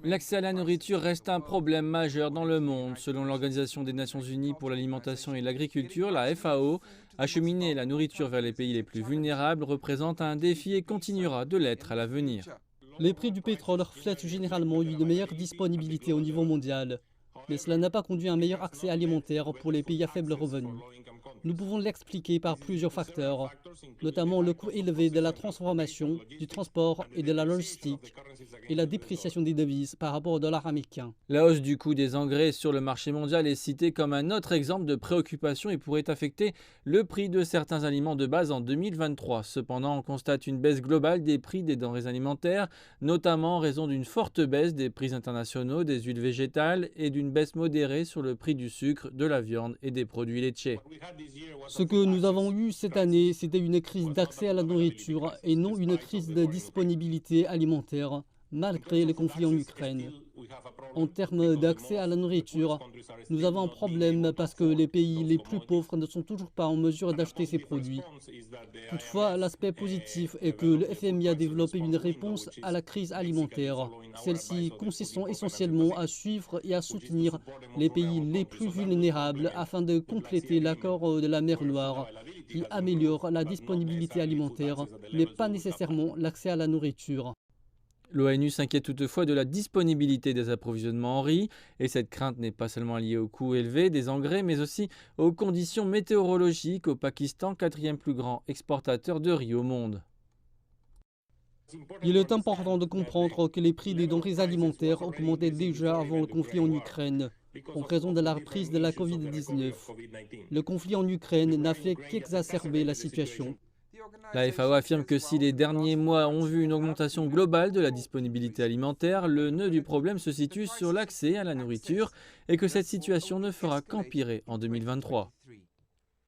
L'accès à la nourriture reste un problème majeur dans le monde. Selon l'Organisation des Nations Unies pour l'alimentation et l'agriculture, la FAO, acheminer la nourriture vers les pays les plus vulnérables représente un défi et continuera de l'être à l'avenir. Les prix du pétrole reflètent généralement une meilleure disponibilité au niveau mondial, mais cela n'a pas conduit à un meilleur accès alimentaire pour les pays à faible revenu. Nous pouvons l'expliquer par plusieurs facteurs, notamment le coût élevé de la transformation, du transport et de la logistique, et la dépréciation des devises par rapport au dollar américain. La hausse du coût des engrais sur le marché mondial est citée comme un autre exemple de préoccupation et pourrait affecter le prix de certains aliments de base en 2023. Cependant, on constate une baisse globale des prix des denrées alimentaires, notamment en raison d'une forte baisse des prix internationaux des huiles végétales et d'une baisse modérée sur le prix du sucre, de la viande et des produits laitiers. Ce que nous avons eu cette année, c'était une crise d'accès à la nourriture et non une crise de disponibilité alimentaire, malgré les conflits en Ukraine. En termes d'accès à la nourriture, nous avons un problème parce que les pays les plus pauvres ne sont toujours pas en mesure d'acheter ces produits. Toutefois, l'aspect positif est que le FMI a développé une réponse à la crise alimentaire. Celle-ci consistant essentiellement à suivre et à soutenir les pays les plus vulnérables afin de compléter l'accord de la mer Noire qui améliore la disponibilité alimentaire, mais pas nécessairement l'accès à la nourriture. L'ONU s'inquiète toutefois de la disponibilité des approvisionnements en riz, et cette crainte n'est pas seulement liée au coût élevé des engrais, mais aussi aux conditions météorologiques au Pakistan, quatrième plus grand exportateur de riz au monde. Il est important de comprendre que les prix des denrées alimentaires augmentaient déjà avant le conflit en Ukraine, en raison de la reprise de la Covid-19. Le conflit en Ukraine n'a fait qu'exacerber la situation. La FAO affirme que si les derniers mois ont vu une augmentation globale de la disponibilité alimentaire, le nœud du problème se situe sur l'accès à la nourriture et que cette situation ne fera qu'empirer en 2023.